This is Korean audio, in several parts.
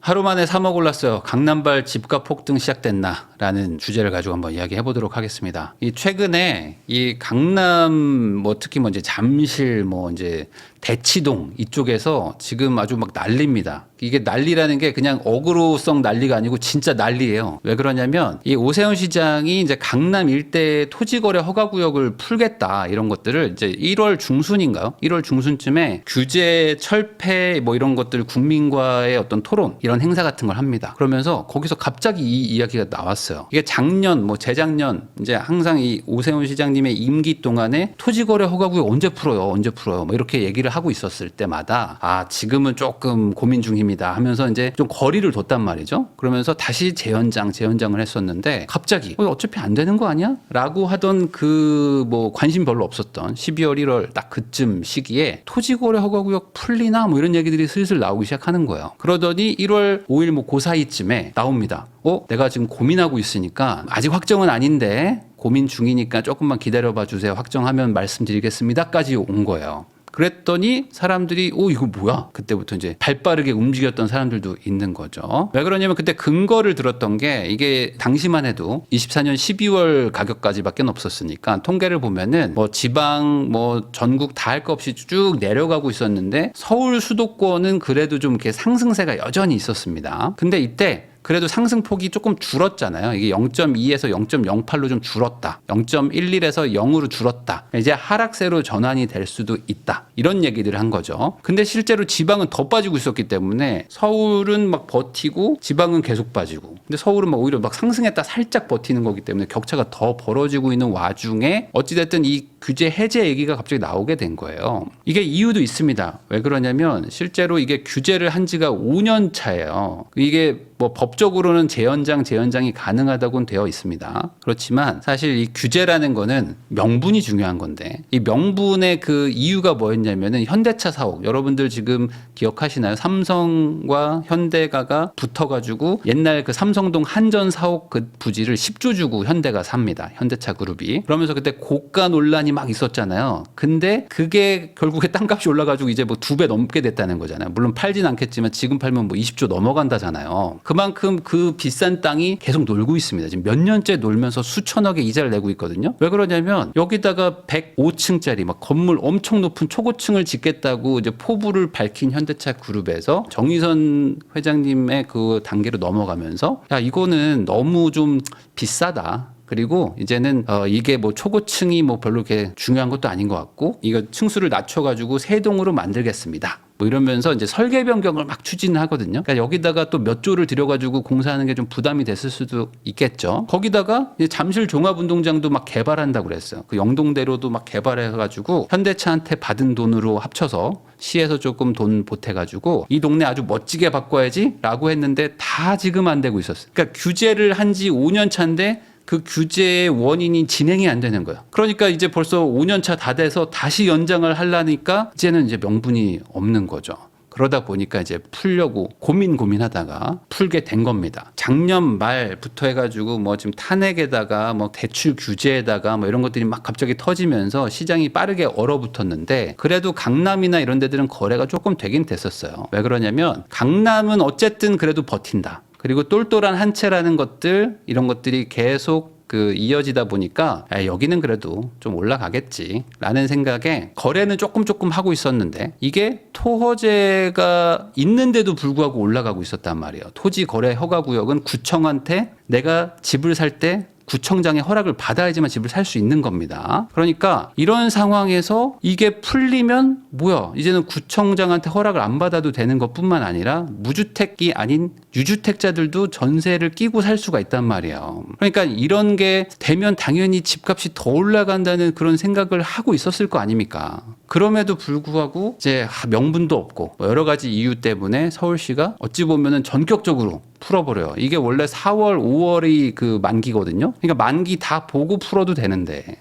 하루 만에 3억 올랐어요. 강남발 집값 폭등 시작됐나? 라는 주제를 가지고 한번 이야기해 보도록 하겠습니다. 이 최근에 이 강남 뭐 특히 뭐 이제 잠실 뭐 이제 대치동 이쪽에서 지금 아주 막 난립니다. 이게 난리라는 게 그냥 어그로성 난리가 아니고 진짜 난리예요. 왜 그러냐면 이 오세훈 시장이 이제 강남 일대 토지거래 허가구역을 풀겠다 이런 것들을 이제 1월 중순인가요? 1월 중순쯤에 규제 철폐 뭐 이런 것들 국민과의 어떤 토론 이런 행사 같은 걸 합니다. 그러면서 거기서 갑자기 이 이야기가 나왔어요. 이게 작년 뭐 재작년 이제 항상 이 오세훈 시장님의 임기 동안에 토지거래 허가구역 언제 풀어요? 뭐 이렇게 얘기를 하고 있었을 때마다 아 지금은 조금 고민 중입니다 하면서 이제 좀 거리를 뒀단 말이죠. 그러면서 다시 재연장을 했었는데 갑자기 어차피 안 되는 거 아니야? 라고 하던 그 뭐 관심 별로 없었던 12월 1월 딱 그쯤 시기에 토지거래 허가구역 풀리나 뭐 이런 얘기들이 슬슬 나오기 시작하는 거예요. 그러더니 1월 5일 뭐 그 사이쯤에 나옵니다. 내가 지금 고민하고 있으니까 아직 확정은 아닌데 고민 중이니까 조금만 기다려봐 주세요. 확정하면 말씀드리겠습니다까지 온 거예요. 그랬더니 사람들이 이거 뭐야? 그때부터 이제 발빠르게 움직였던 사람들도 있는 거죠. 왜 그러냐면 그때 근거를 들었던 게 이게 당시만 해도 24년 12월 가격까지밖에 없었으니까 통계를 보면은 뭐 지방 뭐 전국 다 할 거 없이 쭉 내려가고 있었는데 서울 수도권은 그래도 좀 이렇게 상승세가 여전히 있었습니다. 근데 이때 그래도 상승폭이 조금 줄었잖아요. 이게 0.2에서 0.08로 좀 줄었다. 0.11에서 0으로 줄었다. 이제 하락세로 전환이 될 수도 있다. 이런 얘기들을 한 거죠. 근데 실제로 지방은 더 빠지고 있었기 때문에 서울은 막 버티고 지방은 계속 빠지고. 근데 서울은 막 오히려 막 상승했다 살짝 버티는 거기 때문에 격차가 더 벌어지고 있는 와중에 어찌됐든 이 규제 해제 얘기가 갑자기 나오게 된 거예요. 이게 이유도 있습니다. 왜 그러냐면 실제로 이게 규제를 한 지가 5년 차예요. 이게 뭐 법적으로는 재연장이 가능하다고는 되어 있습니다. 그렇지만 사실 이 규제라는 거는 명분이 중요한 건데 이 명분의 그 이유가 뭐였냐면은 현대차 사옥 여러분들 지금 기억하시나요? 삼성과 현대가가 붙어가지고 옛날 그 삼성동 한전 사옥 그 부지를 10조 주고 현대가 삽니다. 현대차 그룹이. 그러면서 그때 고가 논란이 막 있었잖아요. 근데 그게 결국에 땅값이 올라가지고 이제 뭐 2배 넘게 됐다는 거잖아요. 물론 팔진 않겠지만 지금 팔면 뭐 20조 넘어간다잖아요. 그만큼 그 비싼 땅이 계속 놀고 있습니다. 지금 몇 년째 놀면서 수천억의 이자를 내고 있거든요. 왜 그러냐면 여기다가 105층짜리 막 건물 엄청 높은 초고층을 짓겠다고 이제 포부를 밝힌 현대차 그룹에서 정의선 회장님의 그 단계로 넘어가면서 야 이거는 너무 좀 비싸다. 그리고 이제는 이게 뭐 초고층이 뭐 별로 이렇게 중요한 것도 아닌 것 같고 이거 층수를 낮춰가지고 세 동으로 만들겠습니다. 뭐 이러면서 이제 설계 변경을 막 추진하거든요. 그러니까 여기다가 또 몇 조를 들여가지고 공사하는 게 좀 부담이 됐을 수도 있겠죠. 거기다가 이제 잠실 종합운동장도 막 개발한다고 그랬어요. 그 영동대로도 막 개발해가지고 현대차한테 받은 돈으로 합쳐서 시에서 조금 돈 보태가지고 이 동네 아주 멋지게 바꿔야지라고 했는데 다 지금 안 되고 있었어요. 그러니까 규제를 한 지 5년 차인데 그 규제의 원인이 진행이 안 되는 거예요. 그러니까 이제 벌써 5년 차 다 돼서 다시 연장을 하려니까 이제는 이제 명분이 없는 거죠. 그러다 보니까 이제 풀려고 고민하다가 풀게 된 겁니다. 작년 말부터 해가지고 뭐 지금 탄핵에다가 뭐 대출 규제에다가 뭐 이런 것들이 막 갑자기 터지면서 시장이 빠르게 얼어붙었는데 그래도 강남이나 이런 데들은 거래가 조금 되긴 됐었어요. 왜 그러냐면 강남은 어쨌든 그래도 버틴다. 그리고 똘똘한 한 채라는 것들 이런 것들이 계속 이어지다 보니까 여기는 그래도 좀 올라가겠지라는 생각에 거래는 조금 하고 있었는데 이게 토허제가 있는데도 불구하고 올라가고 있었단 말이에요. 토지 거래 허가구역은 구청한테 내가 집을 살 때 구청장의 허락을 받아야지만 집을 살 수 있는 겁니다. 그러니까 이런 상황에서 이게 풀리면 뭐야? 이제는 구청장한테 허락을 안 받아도 되는 것뿐만 아니라 무주택이 아닌 유주택자들도 전세를 끼고 살 수가 있단 말이에요. 그러니까 이런 게 되면 당연히 집값이 더 올라간다는 그런 생각을 하고 있었을 거 아닙니까? 그럼에도 불구하고 이제 명분도 없고 여러 가지 이유 때문에 서울시가 어찌 보면은 전격적으로 풀어버려요. 이게 원래 4월, 5월이 그 만기거든요. 그러니까 만기 다 보고 풀어도 되는데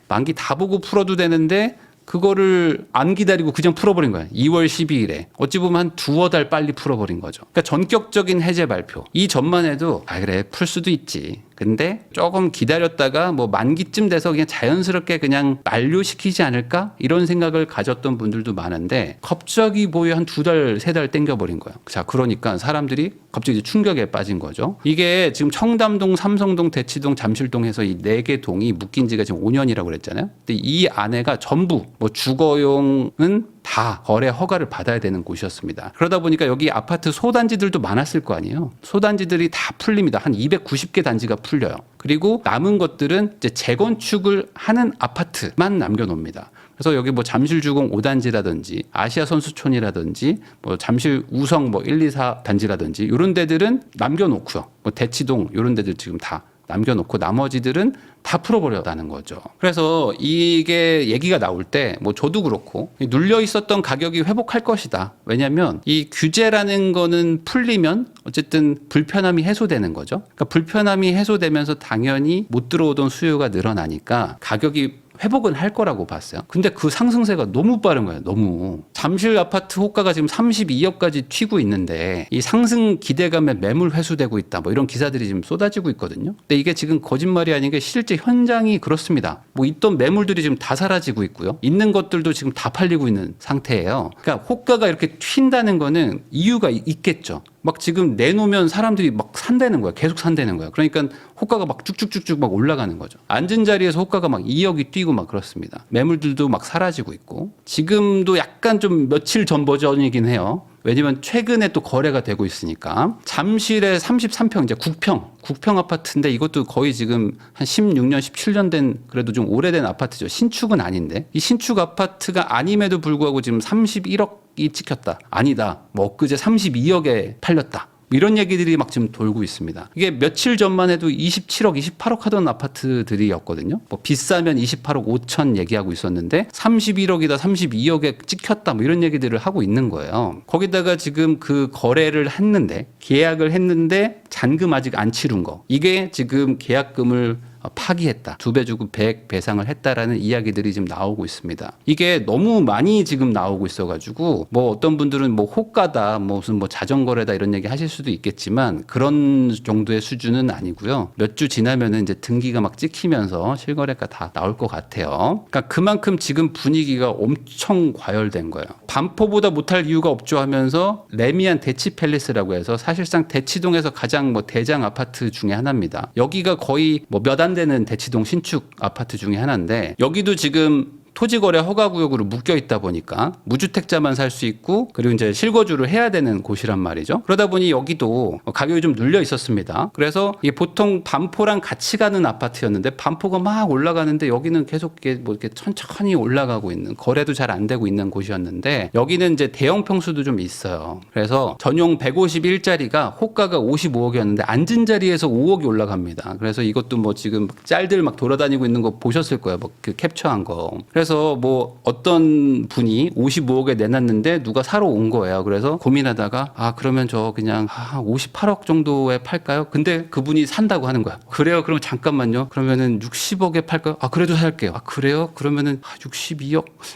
그거를 안 기다리고 그냥 풀어버린 거예요. 2월 12일에. 어찌 보면 한 두어 달 빨리 풀어버린 거죠. 그러니까 전격적인 해제 발표. 이 전만 해도 그래 풀 수도 있지. 근데 조금 기다렸다가 뭐 만기쯤 돼서 그냥 자연스럽게 그냥 만료시키지 않을까 이런 생각을 가졌던 분들도 많은데 갑자기 뭐에 한 2달, 3달 땡겨버린 거예요. 자, 그러니까 사람들이 갑자기 충격에 빠진 거죠. 이게 지금 청담동, 삼성동, 대치동, 잠실동 해서 이 4개 동이 묶인 지가 지금 5년이라고 그랬잖아요. 근데 이 안에가 전부 뭐 주거용은 다 거래 허가를 받아야 되는 곳이었습니다. 그러다 보니까 여기 아파트 소단지들도 많았을 거 아니에요. 소단지들이 다 풀립니다. 한 290개 단지가 풀려요. 그리고 남은 것들은 이제 재건축을 하는 아파트만 남겨놓습니다. 그래서 여기 뭐 잠실 주공 5단지라든지 아시아 선수촌이라든지 뭐 잠실 우성 뭐 1, 2, 4 단지라든지 이런 데들은 남겨놓고요. 뭐 대치동 이런 데들 지금 다 남겨놓고 나머지들은 다 풀어버렸다는 거죠. 그래서 이게 얘기가 나올 때 뭐 저도 그렇고 눌려 있었던 가격이 회복할 것이다. 왜냐하면 이 규제라는 거는 풀리면 어쨌든 불편함이 해소되는 거죠. 그러니까 불편함이 해소되면서 당연히 못 들어오던 수요가 늘어나니까 가격이 회복은 할 거라고 봤어요. 근데 그 상승세가 너무 빠른 거예요. 너무. 잠실 아파트 호가가 지금 32억까지 튀고 있는데 이 상승 기대감에 매물 회수되고 있다. 뭐 이런 기사들이 지금 쏟아지고 있거든요. 근데 이게 지금 거짓말이 아닌 게 실제 현장이 그렇습니다. 뭐 있던 매물들이 지금 다 사라지고 있고요. 있는 것들도 지금 다 팔리고 있는 상태예요. 그러니까 호가가 이렇게 튄다는 거는 이유가 있겠죠. 막 지금 내놓으면 사람들이 막 산다는 거야. 계속 산다는 거야. 그러니까 호가가 막 쭉쭉쭉쭉 막 올라가는 거죠. 앉은 자리에서 호가가 막 2억이 뛰고 막 그렇습니다. 매물들도 막 사라지고 있고 지금도 약간 좀 며칠 전 버전이긴 해요. 왜냐면 최근에 또 거래가 되고 있으니까. 잠실에 33평 이제 국평 아파트인데 이것도 거의 지금 한 16년 17년 된 그래도 좀 오래된 아파트죠. 신축은 아닌데 이 신축 아파트가 아님에도 불구하고 지금 31억이 찍혔다. 아니다. 뭐 엊그제 32억에 팔렸다. 이런 얘기들이 막 지금 돌고 있습니다. 이게 며칠 전만 해도 27억, 28억 하던 아파트들이었거든요. 뭐 비싸면 28억 5천 얘기하고 있었는데 31억이다, 32억에 찍혔다 뭐 이런 얘기들을 하고 있는 거예요. 거기다가 지금 그 거래를 했는데 계약을 했는데 잔금 아직 안 치른 거. 이게 지금 계약금을 파기했다. 2배 주고 100 배상을 했다라는 이야기들이 지금 나오고 있습니다. 이게 너무 많이 지금 나오고 있어가지고 뭐 어떤 분들은 뭐 호가다, 무슨 뭐 자전거래다 이런 얘기 하실 수도 있겠지만 그런 정도의 수준은 아니고요. 몇 주 지나면은 이제 등기가 막 찍히면서 실거래가 다 나올 것 같아요. 그러니까 그만큼 지금 분위기가 엄청 과열된 거예요. 반포보다 못할 이유가 없죠 하면서 레미안 대치팰리스라고 해서 사실상 대치동에서 가장 뭐 대장 아파트 중에 하나입니다. 여기가 거의 뭐 몇 안 되는 대치동 신축 아파트 중에 하나인데 여기도 지금 토지거래 허가구역으로 묶여 있다 보니까 무주택자만 살 수 있고 그리고 이제 실거주를 해야 되는 곳이란 말이죠. 그러다 보니 여기도 가격이 좀 눌려 있었습니다. 그래서 이게 보통 반포랑 같이 가는 아파트였는데 반포가 막 올라가는데 여기는 계속 이렇게 천천히 올라가고 있는 거래도 잘 안 되고 있는 곳이었는데 여기는 이제 대형 평수도 좀 있어요. 그래서 전용 151짜리가 호가가 55억이었는데 앉은 자리에서 5억이 올라갑니다. 그래서 이것도 뭐 지금 짤들 막 돌아다니고 있는 거 보셨을 거예요. 뭐 그 캡처한 거. 그래서 뭐 어떤 분이 55억에 내놨는데 누가 사러 온 거예요. 그래서 고민하다가 그러면 저 그냥 58억 정도에 팔까요? 근데 그분이 산다고 하는 거야. 그래요? 그럼 잠깐만요. 그러면은 60억에 팔까요? 그래도 살게요. 그래요? 그러면은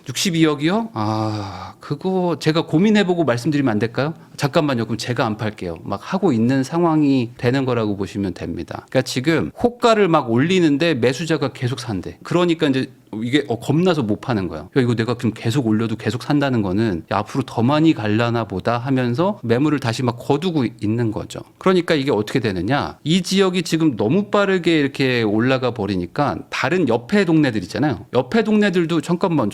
62억이요? 그거 제가 고민해보고 말씀드리면 안 될까요? 잠깐만요. 그럼 제가 안 팔게요. 막 하고 있는 상황이 되는 거라고 보시면 됩니다. 그러니까 지금 호가를 막 올리는데 매수자가 계속 산대. 그러니까 이제 이게 겁나서 못 파는 거예요. 이거 내가 그럼 계속 올려도 계속 산다는 거는 앞으로 더 많이 갈라나 보다 하면서 매물을 다시 막 거두고 있는 거죠. 그러니까 이게 어떻게 되느냐. 이 지역이 지금 너무 빠르게 이렇게 올라가 버리니까 다른 옆에 동네들 있잖아요. 옆에 동네들도 잠깐만.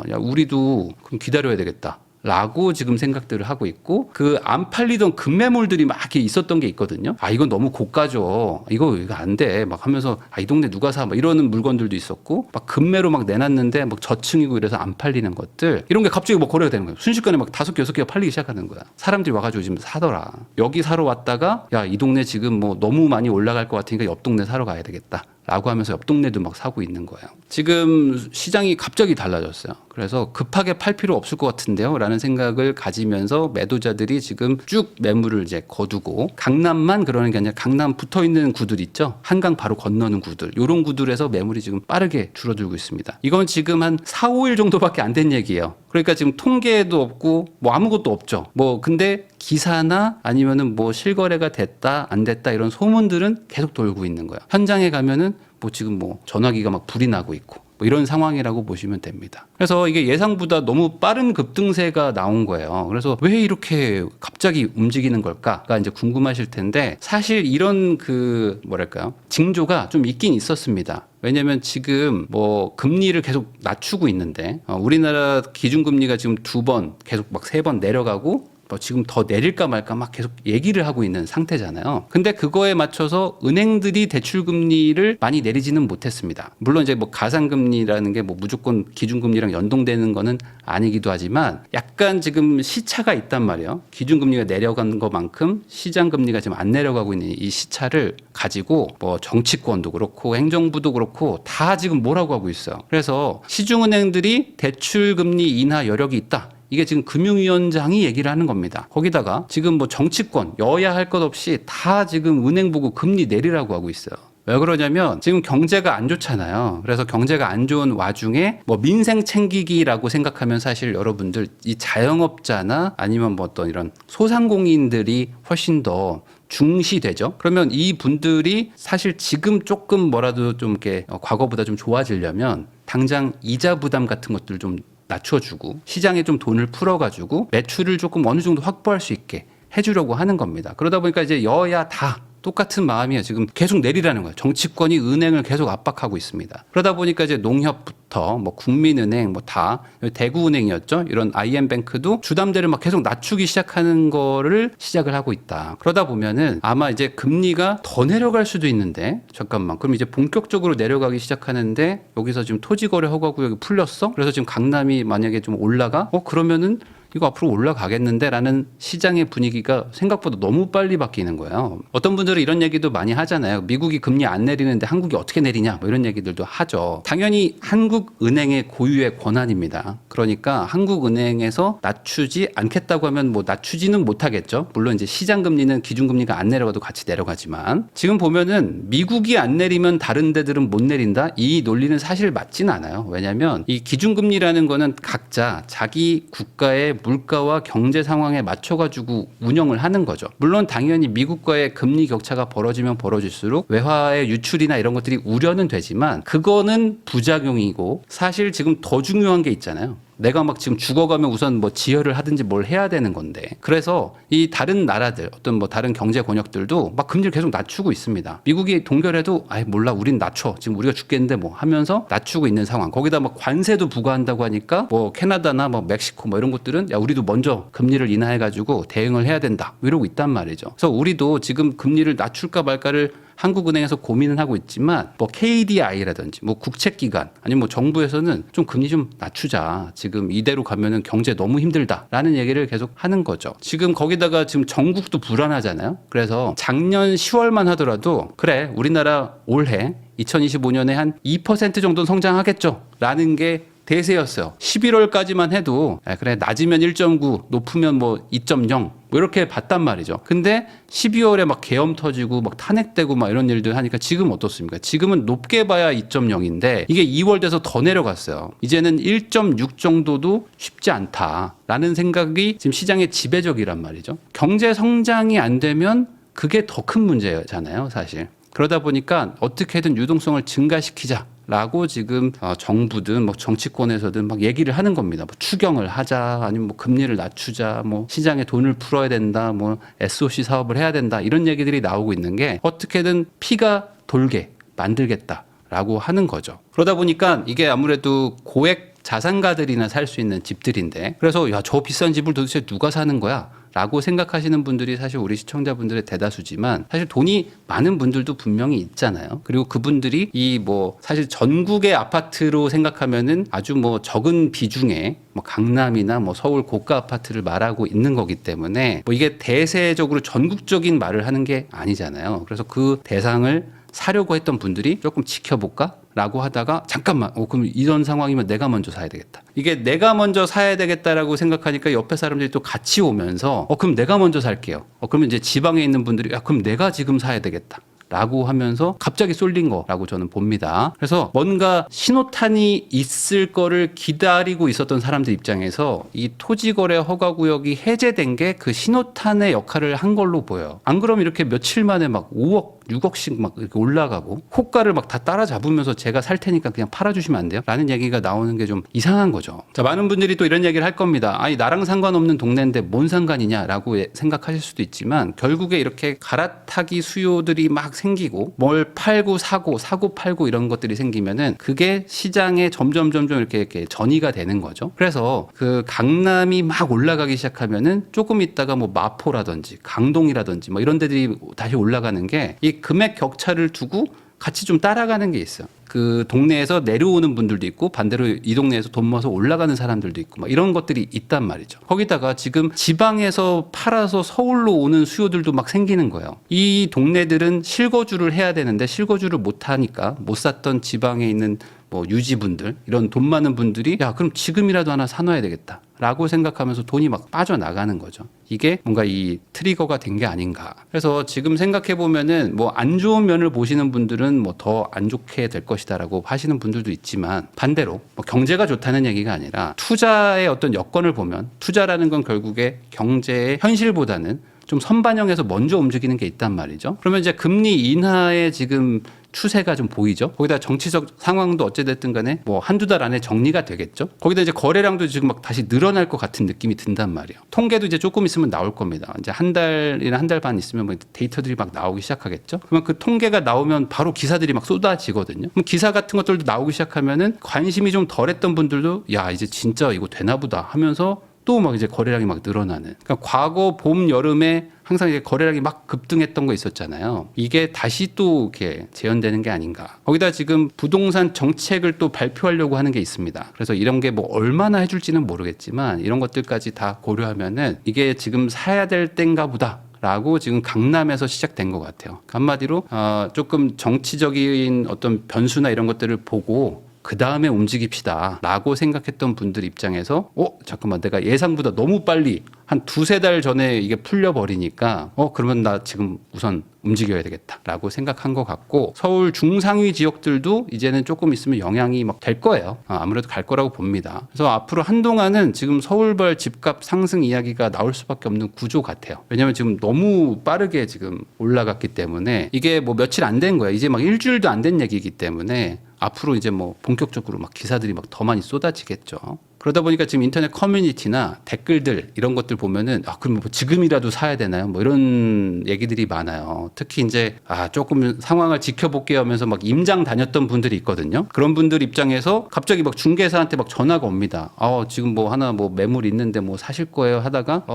야, 우리도 그럼 기다려야 되겠다. 라고 지금 생각들을 하고 있고 그 안 팔리던 급매물들이 막 이렇게 있었던 게 있거든요. 이건 너무 고가죠. 이거 안 돼. 막 하면서 이 동네 누가 사? 막 이러는 물건들도 있었고 막 급매로 막 내놨는데 막 저층이고 이래서 안 팔리는 것들 이런 게 갑자기 뭐 거래가 되는 거예요. 순식간에 막 5개, 6개가 팔리기 시작하는 거야. 사람들이 와가지고 지금 사더라. 여기 사러 왔다가 야, 이 동네 지금 뭐 너무 많이 올라갈 것 같으니까 옆 동네 사러 가야 되겠다. 라고 하면서 옆 동네도 막 사고 있는 거예요. 지금 시장이 갑자기 달라졌어요. 그래서 급하게 팔 필요 없을 것 같은데요. 라는 생각을 가지면서 매도자들이 지금 쭉 매물을 이제 거두고 강남만 그러는 게 아니라 강남 붙어 있는 구들 있죠. 한강 바로 건너는 구들. 이런 구들에서 매물이 지금 빠르게 줄어들고 있습니다. 이건 지금 한 4, 5일 정도밖에 안 된 얘기예요. 그러니까 지금 통계도 없고 뭐 아무것도 없죠. 근데 기사나 아니면은 뭐 실거래가 됐다 안 됐다 이런 소문들은 계속 돌고 있는 거야. 현장에 가면은 뭐 지금 뭐 전화기가 막 불이 나고 있고 뭐 이런 상황이라고 보시면 됩니다. 그래서 이게 예상보다 너무 빠른 급등세가 나온 거예요. 그래서 왜 이렇게 갑자기 움직이는 걸까가 이제 궁금하실 텐데 사실 이런 그 뭐랄까요? 징조가 좀 있긴 있었습니다. 왜냐면 지금 뭐 금리를 계속 낮추고 있는데 우리나라 기준금리가 지금 2번 계속 막 3번 내려가고 지금 더 내릴까 말까 막 계속 얘기를 하고 있는 상태잖아요. 근데 그거에 맞춰서 은행들이 대출 금리를 많이 내리지는 못했습니다. 물론 이제 뭐 가상금리라는 게 뭐 무조건 기준금리랑 연동되는 거는 아니기도 하지만 약간 지금 시차가 있단 말이에요. 기준금리가 내려간 것만큼 시장금리가 지금 안 내려가고 있는 이 시차를 가지고 뭐 정치권도 그렇고 행정부도 그렇고 다 지금 뭐라고 하고 있어요. 그래서 시중은행들이 대출금리 인하 여력이 있다. 이게 지금 금융위원장이 얘기를 하는 겁니다. 거기다가 지금 뭐 정치권, 여야 할 것 없이 다 지금 은행 보고 금리 내리라고 하고 있어요. 왜 그러냐면 지금 경제가 안 좋잖아요. 그래서 경제가 안 좋은 와중에 뭐 민생 챙기기라고 생각하면 사실 여러분들 이 자영업자나 아니면 뭐 어떤 이런 소상공인들이 훨씬 더 중시되죠. 그러면 이 분들이 사실 지금 조금 뭐라도 좀 이렇게 과거보다 좀 좋아지려면 당장 이자 부담 같은 것들 좀 낮춰주고 시장에 좀 돈을 풀어가지고 매출을 조금 어느 정도 확보할 수 있게 해주려고 하는 겁니다. 그러다 보니까 이제 여야 다 똑같은 마음이에요. 지금 계속 내리라는 거예요. 정치권이 은행을 계속 압박하고 있습니다. 그러다 보니까 이제 농협부터 뭐 국민은행 뭐 다 대구은행이었죠. 이런 IM뱅크도 주담대를 막 계속 낮추기 시작하는 거를 시작을 하고 있다. 그러다 보면은 아마 이제 금리가 더 내려갈 수도 있는데 잠깐만 그럼 이제 본격적으로 내려가기 시작하는데 여기서 지금 토지거래 허가구역이 풀렸어? 그래서 지금 강남이 만약에 좀 올라가? 그러면은 이거 앞으로 올라가겠는데 라는 시장의 분위기가 생각보다 너무 빨리 바뀌는 거예요. 어떤 분들은 이런 얘기도 많이 하잖아요. 미국이 금리 안 내리는데 한국이 어떻게 내리냐 뭐 이런 얘기들도 하죠. 당연히 한국은행의 고유의 권한입니다. 그러니까 한국은행에서 낮추지 않겠다고 하면 뭐 낮추지는 못하겠죠. 물론 이제 시장금리는 기준금리가 안 내려가도 같이 내려가지만 지금 보면은 미국이 안 내리면 다른 데들은 못 내린다? 이 논리는 사실 맞지는 않아요. 왜냐하면 이 기준금리라는 거는 각자 자기 국가의 물가와 경제 상황에 맞춰가지고 운영을 하는 거죠. 물론 당연히 미국과의 금리 격차가 벌어지면 벌어질수록 외화의 유출이나 이런 것들이 우려는 되지만 그거는 부작용이고 사실 지금 더 중요한 게 있잖아요. 내가 막 지금 죽어가면 우선 뭐 지혈을 하든지 뭘 해야 되는 건데 그래서 이 다른 나라들 어떤 뭐 다른 경제 권역들도 막 금리를 계속 낮추고 있습니다. 미국이 동결해도 아이 몰라 우린 낮춰 지금 우리가 죽겠는데 뭐 하면서 낮추고 있는 상황. 거기다 막 관세도 부과한다고 하니까 뭐 캐나다나 뭐 멕시코 뭐 이런 곳들은 야 우리도 먼저 금리를 인하해가지고 대응을 해야 된다 이러고 있단 말이죠. 그래서 우리도 지금 금리를 낮출까 말까를 한국은행에서 고민은 하고 있지만 뭐 KDI라든지 뭐 국책기관 아니면 뭐 정부에서는 좀 금리 좀 낮추자. 지금 이대로 가면은 경제 너무 힘들다라는 얘기를 계속 하는 거죠. 지금 거기다가 지금 전국도 불안하잖아요. 그래서 작년 10월만 하더라도 그래 우리나라 올해 2025년에 한 2% 정도는 성장하겠죠. 라는 게 대세였어요. 11월까지만 해도 그래 낮으면 1.9 높으면 뭐 2.0 뭐 이렇게 봤단 말이죠. 근데 12월에 막 계엄 터지고 막 탄핵되고 막 이런 일들 하니까 지금 어떻습니까? 지금은 높게 봐야 2.0인데 이게 2월 돼서 더 내려갔어요. 이제는 1.6 정도도 쉽지 않다라는 생각이 지금 시장의 지배적이란 말이죠. 경제 성장이 안 되면 그게 더 큰 문제잖아요, 사실. 그러다 보니까 어떻게든 유동성을 증가시키자라고 지금 정부든 뭐 정치권에서든 막 얘기를 하는 겁니다. 뭐 추경을 하자, 아니면 뭐 금리를 낮추자, 뭐 시장에 돈을 풀어야 된다, 뭐 SOC 사업을 해야 된다 이런 얘기들이 나오고 있는 게 어떻게든 피가 돌게 만들겠다라고 하는 거죠. 그러다 보니까 이게 아무래도 고액 자산가들이나 살 수 있는 집들인데 그래서 야, 저 비싼 집을 도대체 누가 사는 거야? 라고 생각하시는 분들이 사실 우리 시청자분들의 대다수지만 사실 돈이 많은 분들도 분명히 있잖아요. 그리고 그분들이 이 뭐 사실 전국의 아파트로 생각하면은 아주 뭐 적은 비중의 뭐 강남이나 뭐 서울 고가 아파트를 말하고 있는 거기 때문에 뭐 이게 대세적으로 전국적인 말을 하는 게 아니잖아요. 그래서 그 대상을 사려고 했던 분들이 조금 지켜볼까? 라고 하다가 잠깐만 그럼 이런 상황이면 내가 먼저 사야 되겠다. 이게 내가 먼저 사야 되겠다라고 생각하니까 옆에 사람들이 또 같이 오면서 그럼 내가 먼저 살게요. 그러면 이제 지방에 있는 분들이 야 그럼 내가 지금 사야 되겠다. 라고 하면서 갑자기 쏠린 거라고 저는 봅니다. 그래서 뭔가 신호탄이 있을 거를 기다리고 있었던 사람들 입장에서 이 토지거래 허가구역이 해제된 게 그 신호탄의 역할을 한 걸로 보여요. 안 그러면 이렇게 며칠 만에 막 5억 6억씩 막 이렇게 올라가고 호가를 막 다 따라잡으면서 제가 살 테니까 그냥 팔아주시면 안 돼요? 라는 얘기가 나오는 게 좀 이상한 거죠. 자, 많은 분들이 또 이런 얘기를 할 겁니다. 아니 나랑 상관없는 동네인데 뭔 상관이냐라고 생각하실 수도 있지만 결국에 이렇게 갈아타기 수요들이 막 생기고 뭘 팔고 사고 팔고 이런 것들이 생기면은 그게 시장에 점점 이렇게 전이가 되는 거죠. 그래서 그 강남이 막 올라가기 시작하면은 조금 있다가 뭐 마포라든지 강동이라든지 뭐 이런 데들이 다시 올라가는 게 이 금액 격차를 두고 같이 좀 따라가는 게 있어요. 그 동네에서 내려오는 분들도 있고 반대로 이 동네에서 돈 모아서 올라가는 사람들도 있고 막 이런 것들이 있단 말이죠. 거기다가 지금 지방에서 팔아서 서울로 오는 수요들도 막 생기는 거예요. 이 동네들은 실거주를 해야 되는데 실거주를 못 하니까 못 샀던 지방에 있는 뭐 유지분들 이런 돈 많은 분들이 야 그럼 지금이라도 하나 사놔야 되겠다 라고 생각하면서 돈이 막 빠져나가는 거죠. 이게 뭔가 이 트리거가 된 게 아닌가. 그래서 지금 생각해 보면은 뭐 안 좋은 면을 보시는 분들은 뭐 더 안 좋게 될 것이다라고 하시는 분들도 있지만 반대로 뭐 경제가 좋다는 얘기가 아니라 투자의 어떤 여건을 보면 투자라는 건 결국에 경제의 현실보다는 좀 선반영해서 먼저 움직이는 게 있단 말이죠. 그러면 이제 금리 인하의 지금 추세가 좀 보이죠. 거기다 정치적 상황도 어찌됐든 간에 뭐 한두 달 안에 정리가 되겠죠. 거기다 이제 거래량도 지금 막 다시 늘어날 것 같은 느낌이 든단 말이에요. 통계도 이제 조금 있으면 나올 겁니다. 이제 한 달이나 한 달 반 있으면 뭐 데이터들이 막 나오기 시작하겠죠. 그러면 그 통계가 나오면 바로 기사들이 막 쏟아지거든요. 그럼 기사 같은 것들도 나오기 시작하면은 관심이 좀 덜했던 분들도 야 이제 진짜 이거 되나 보다 하면서 또 막 이제 거래량이 막 늘어나는. 그러니까 과거 봄 여름에 항상 이제 거래량이 막 급등했던 거 있었잖아요. 이게 다시 또 이렇게 재현되는 게 아닌가. 거기다 지금 부동산 정책을 또 발표하려고 하는 게 있습니다. 그래서 이런 게 뭐 얼마나 해줄지는 모르겠지만 이런 것들까지 다 고려하면은 이게 지금 사야 될 때인가 보다. 라고 지금 강남에서 시작된 것 같아요. 한마디로 조금 정치적인 어떤 변수나 이런 것들을 보고 그 다음에 움직입시다 라고 생각했던 분들 입장에서 잠깐만 내가 예상보다 너무 빨리 한 두세 달 전에 이게 풀려버리니까 그러면 나 지금 우선 움직여야 되겠다 라고 생각한 것 같고 서울 중상위 지역들도 이제는 조금 있으면 영향이 막 될 거예요. 아무래도 갈 거라고 봅니다. 그래서 앞으로 한동안은 지금 서울발 집값 상승 이야기가 나올 수밖에 없는 구조 같아요. 왜냐하면 지금 너무 빠르게 지금 올라갔기 때문에 이게 뭐 며칠 안 된 거예요. 이제 막 일주일도 안 된 얘기이기 때문에 앞으로 이제 뭐 본격적으로 막 기사들이 막 더 많이 쏟아지겠죠. 그러다 보니까 지금 인터넷 커뮤니티나 댓글들 이런 것들 보면은 그럼 뭐 지금이라도 사야 되나요? 뭐 이런 얘기들이 많아요. 특히 이제 조금 상황을 지켜볼게 하면서 막 임장 다녔던 분들이 있거든요. 그런 분들 입장에서 갑자기 막 중개사한테 막 전화가 옵니다. 지금 뭐 하나 뭐 매물 있는데 뭐 사실 거예요 하다가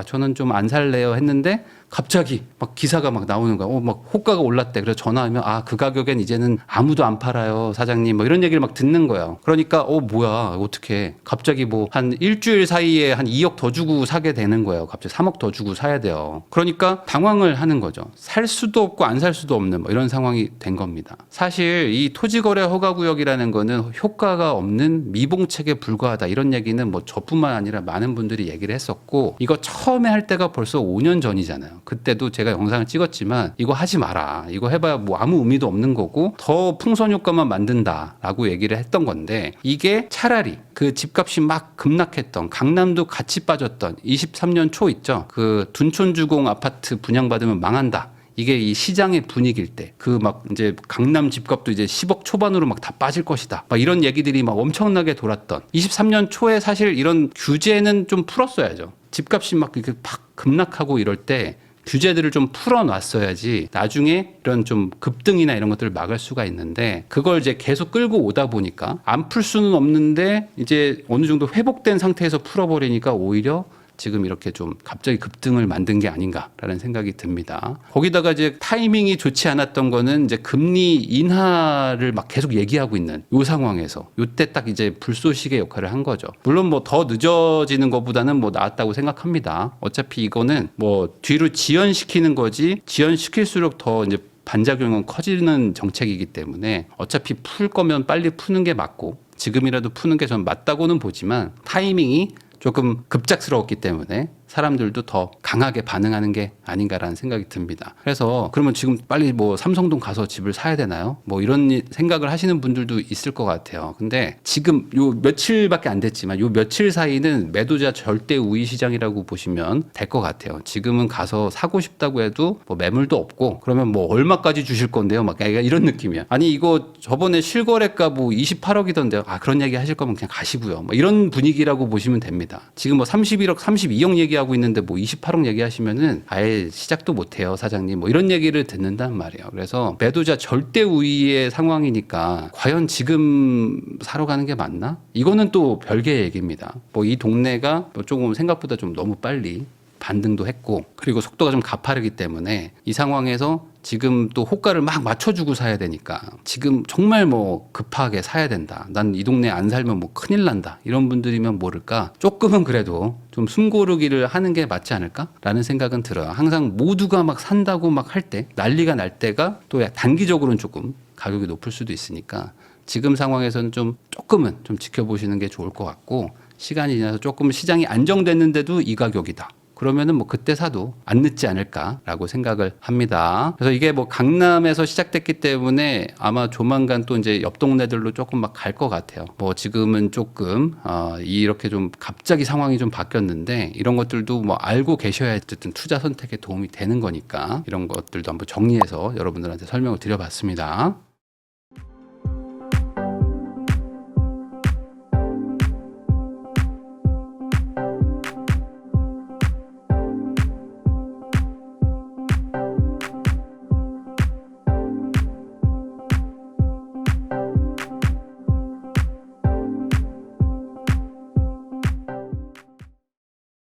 저는 좀 안 살래요 했는데 갑자기 막 기사가 막 나오는 거야. 막 호가가 올랐대. 그래서 전화하면 그 가격엔 이제는 아무도 안 팔아요, 사장님. 뭐 이런 얘기를 막 듣는 거예요. 그러니까 뭐야 어떻게 갑자기 뭐 한 일주일 사이에 한 2억 더 주고 사게 되는 거예요. 갑자기 3억 더 주고 사야 돼요. 그러니까 당황을 하는 거죠. 살 수도 없고 안 살 수도 없는 뭐 이런 상황이 된 겁니다. 사실 이 토지거래 허가구역이라는 거는 효과가 없는 미봉책에 불과하다 이런 얘기는 뭐 저뿐만 아니라 많은 분들이 얘기를 했었고 이거 처음에 할 때가 벌써 5년 전이잖아요. 그때도 제가 영상을 찍었지만 이거 하지 마라. 이거 해봐야 뭐 아무 의미도 없는 거고 더 풍선 효과만 만든다라고 얘기를 했던 건데 이게 차라리 그 집값이 막 급락했던 강남도 같이 빠졌던 23년 초 있죠. 그 둔촌주공 아파트 분양받으면 망한다. 이게 이 시장의 분위기일 때 그 막 이제 강남 집값도 이제 10억 초반으로 막 다 빠질 것이다. 막 이런 얘기들이 막 엄청나게 돌았던 23년 초에 사실 이런 규제는 좀 풀었어야죠. 집값이 막 이렇게 팍 급락하고 이럴 때 규제들을 좀 풀어놨어야지 나중에 이런 좀 급등이나 이런 것들을 막을 수가 있는데 그걸 이제 계속 끌고 오다 보니까 안 풀 수는 없는데 이제 어느 정도 회복된 상태에서 풀어버리니까 오히려 지금 이렇게 좀 갑자기 급등을 만든 게 아닌가라는 생각이 듭니다. 거기다가 이제 타이밍이 좋지 않았던 거는 이제 금리 인하를 막 계속 얘기하고 있는 이 상황에서 이때 딱 이제 불쏘시개 역할을 한 거죠. 물론 뭐 더 늦어지는 것보다는 뭐 나았다고 생각합니다. 어차피 이거는 뭐 뒤로 지연시키는 거지 지연시킬수록 더 이제 반작용은 커지는 정책이기 때문에 어차피 풀 거면 빨리 푸는 게 맞고 지금이라도 푸는 게 전 맞다고는 보지만 타이밍이 조금 급작스러웠기 때문에 사람들도 더 강하게 반응하는 게 아닌가라는 생각이 듭니다. 그래서 그러면 지금 빨리 뭐 삼성동 가서 집을 사야 되나요? 뭐 이런 생각을 하시는 분들도 있을 것 같아요. 근데 지금 요 며칠밖에 안 됐지만 요 며칠 사이는 매도자 절대 우위 시장이라고 보시면 될 것 같아요. 지금은 가서 사고 싶다고 해도 뭐 매물도 없고 그러면 뭐 얼마까지 주실 건데요? 막 이런 느낌이야. 아니 이거 저번에 실거래가 뭐 28억이던데요. 아 그런 얘기 하실 거면 그냥 가시고요. 뭐 이런 분위기라고 보시면 됩니다. 지금 뭐 31억, 32억 얘기하고 있는데 뭐 28억 얘기하시면은 아예 시작도 못 해요, 사장님. 뭐 이런 얘기를 듣는단 말이에요. 그래서 매도자 절대 우위의 상황이니까 과연 지금 사러 가는 게 맞나? 이거는 또 별개의 얘기입니다. 뭐 이 동네가 뭐 조금 생각보다 좀 너무 빨리 반등도 했고 그리고 속도가 좀 가파르기 때문에 이 상황에서 지금 또 호가를 막 맞춰주고 사야 되니까 지금 정말 뭐 급하게 사야 된다. 난 이 동네 안 살면 뭐 큰일 난다. 이런 분들이면 모를까 조금은 그래도 좀 숨고르기를 하는 게 맞지 않을까라는 생각은 들어요. 항상 모두가 막 산다고 막 할 때 난리가 날 때가 또 단기적으로는 조금 가격이 높을 수도 있으니까 지금 상황에서는 좀 조금은 좀 지켜보시는 게 좋을 것 같고 시간이 지나서 조금 시장이 안정됐는데도 이 가격이다. 그러면은 뭐 그때 사도 안 늦지 않을까라고 생각을 합니다. 그래서 이게 뭐 강남에서 시작됐기 때문에 아마 조만간 또 이제 옆 동네들로 조금 막 갈 것 같아요. 뭐 지금은 조금 이렇게 좀 갑자기 상황이 좀 바뀌었는데 이런 것들도 뭐 알고 계셔야 어쨌든 투자 선택에 도움이 되는 거니까 이런 것들도 한번 정리해서 여러분들한테 설명을 드려봤습니다.